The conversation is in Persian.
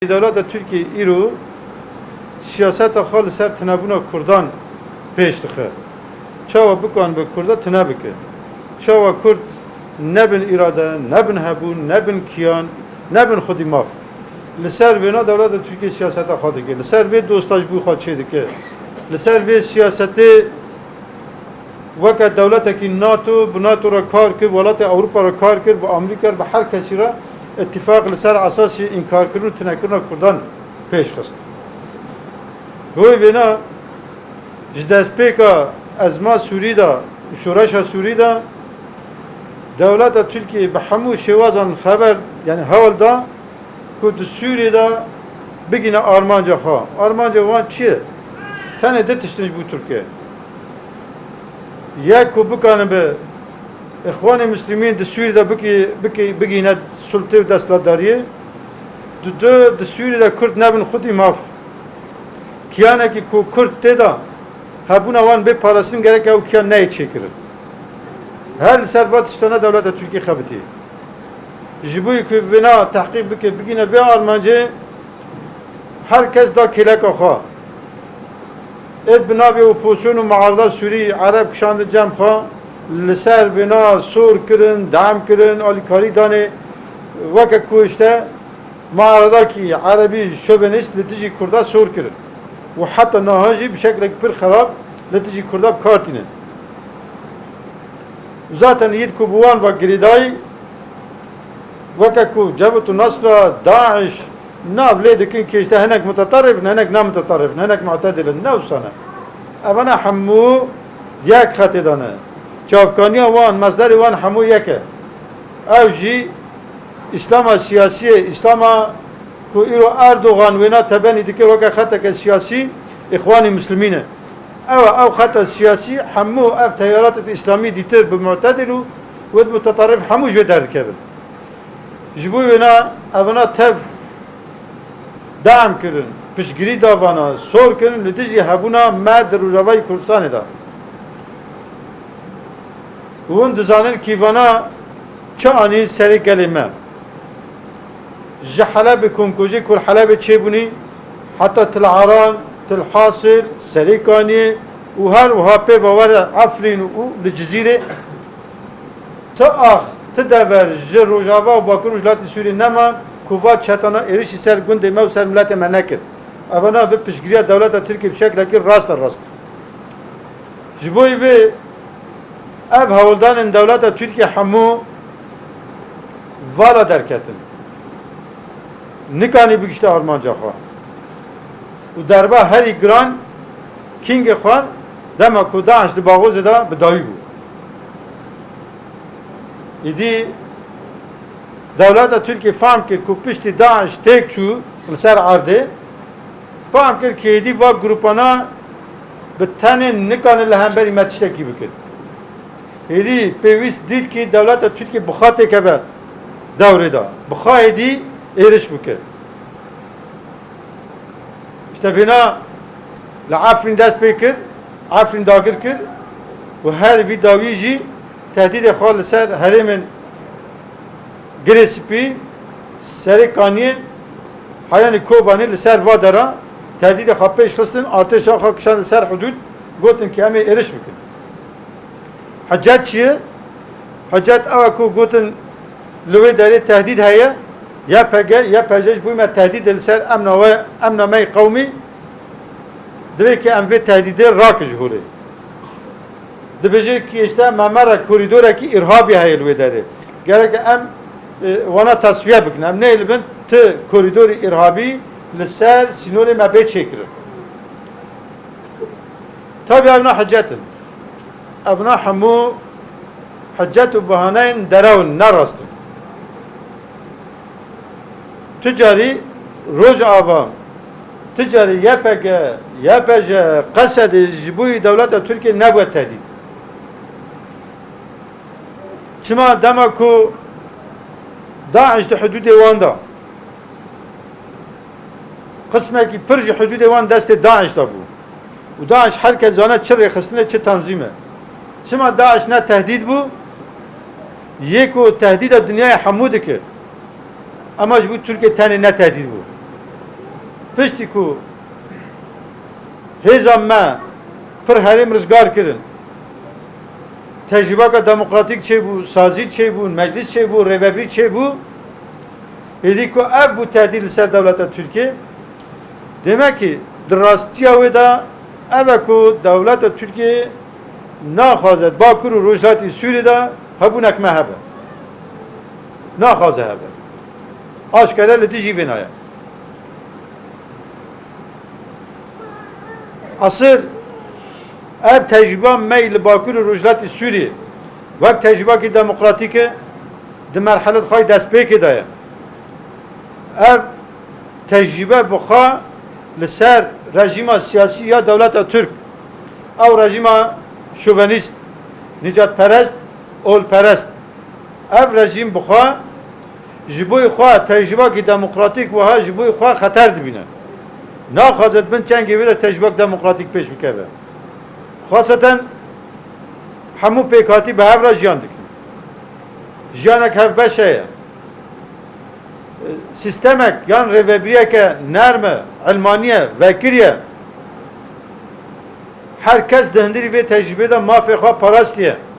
دولت ترکیه ایرو سیاست خال سر تنبونه کردان پیش دخه چاوا بکن به کردا تنبکه چاوا کرد نبن اراده نبن هبون نبن کیان نبن خودی ماف لسر بنا دولت ترکیه سیاست خواهد که لسر به دوستاش بو خواهد شده که لسر به سیاست وقت دولت که ناتو را کار کرد ولایت اروپا را کار کرد با آمریکا به هر کسی را اتفاق لسر اساس انکار کردن و تنکردن کردان پیش خست. گوی بنا جدست پیکا از ما سوری دا شورش سوری دا دولت ترکیه به همو شوازان خبر یعنی حال دا که سوری دا بگینه آرمانجا خواه آرمانجا وان چیه؟ تنه دتشتنش بود ترکیه یک کو بکنه به اخوان مسلمین دستوری دا بگینه سلطه و دستلاتداریه دو دستوری دا کرد نبن خودی ماف کیانه که کو کرد تیدا هبون اوان به پارستین گره که او کیان نهی چه کرد هر سربات اشتانه دولت ترکیه خبتی جبوی که بنا تحقیق بگینه به آرمانجه هر کس دا کلک آخوا اد بنا به اپوزیسیون و معارضه سوری عرب کشاند جمع خواه لسر بنا سور کرن دعم کرن آلیکاری دانه وکه کوشته معارضه کی عربی شوبنیست لتجی کرده سور کرن و حتی نهاجی بشکل پر خراب لتجی کرده بکارتینه zaten yid ku buwan ve giridayı vaka ku Cebhet Nasra, Daesh nav ledekin ki işte henek mutatarrif, henek na mutatarrif, henek mu'tedil, nav sana. Evana hamu diyak khatidane. Çavkaniya wan, masdari wan hamu yeke. Evji İslam'a siyasi, İslam'a ku iro Erdoğan ve na tebeni dike vaka khatake siyasi İhvan-ı Müslümine. أو خط السياسي حمو أف تيارات الإسلامية ديتر بمعتدلو ود متطرف حمو جو درد كبل جبوينا أبنا تف دعم كرن بشجري دابانا صور كرن لتجي هبونا ما دروجاوي كردستان دا وون دزانن كيفانا چاني سري كلمة جحلب كونكوجي كل حلب تشيبوني حتى تلعران الحاصل سريكاني وهر وهابي بوار عفرين والجزيرة تأخ تدبر جر رجابا وباكر وجلات سوري نما كوفات شاتانا إيرش سر جند ما وسر ملات مناكر أبنا ببشجرية دولة تركيا بشكل كبير راست جبوي به أب هولدان دولة تركيا حمو والا دركتن نكاني بقشت أرمان جاخا و دربا هری گران کینگ خوان دما کو داعش د باغوز دا بدایی بو ایدی دولت ترکیه فهم کرد کو پشت داعش تک چو سر عرضه فهم کرد که ایدی و گروپانا به تن نکان لهمبری متشتکی بکرد ایدی پیوست دید که دولت ترکیه بخاطه که به دوره دا بخواه ایدی ایرش بکرد تفينا لعفرين داس بيكر عفرين داقر كر وهر في داويجي تهديد خال سر هرمن جريسبي سريكانية حياني كوباني لسر وادرا تهديد خابيش خصن ارتش آخا كشان سر حدود قوتن كي همي ارش بكن حجات چيه حجات اوكو قوتن لوي داري تهديد هيا یا پجاج بویم تهدید لسر امن مای قومی دوی که ام به تهدید راکج هوله دبیجه که اشته ممر کوریدور کی ارهابی هایی لوی داره گره که ام وانا تصفیه بکنه ام نه لبن ت کوریدور ارهابی لسر سینور مبه چکره تابی ابنا حجتن ابنا حمو حجت و بهانین درون نراستن تجاری روز آبام تجاری یپج قصد جبوی دولت ترکیه نبود تهدید چما دما کو داعش ده حدود واندا قسمه کی پرج حدود وان دست داعش دا بود و داعش هر کس زانه چه رخصنه چه تنظیمه چما داعش نه تهدید بود یکو تهدید دنیای حموده که اما جبو ترکیه تنه نه تهدید بود piştî ku hêza me pir herêm rizgar kirin. Tecrübaka demokratik çêbû, sazî çêbû, meclis çêbû, rêveberî çêbû. Êdî ku ev bû tehdît li ser dewleta Tirkiye. Demek ki di rastiya wê de ev e ku dewleta Tirkiye naxwazet Bakur û Rojhilatê Sûriyê de hebûnek me hebe. Naxwaze hebe. Aşkere li dijî vê naye. Asıl ev tecrübe me li Bakur û Rojhilatê Sûriyê wek tecrübekî demokratîk e di merhelet xwe destpêkê de ye. Ev tecrübe bixwe li ser rejima siyasî ya dewleta Türk ew rejima şovenîst, nicatperest, olperest. Ev rejim bixwe ji bo xwe tecrübekî demokratîk wiha ji bo xwe xeter dibîne. Naxwazet bin çengê wê de tecrübek demokratîk pêş bikeve. Xwaseten hemû pêkhatî bi hev re jiyan dikin. Jiyanek hevbeş heye. Sistemek yan rêveberiyeke nerme, elmaniye, vekiriye herkes di hindirî vê tecrübê de mafê xwe parastiye.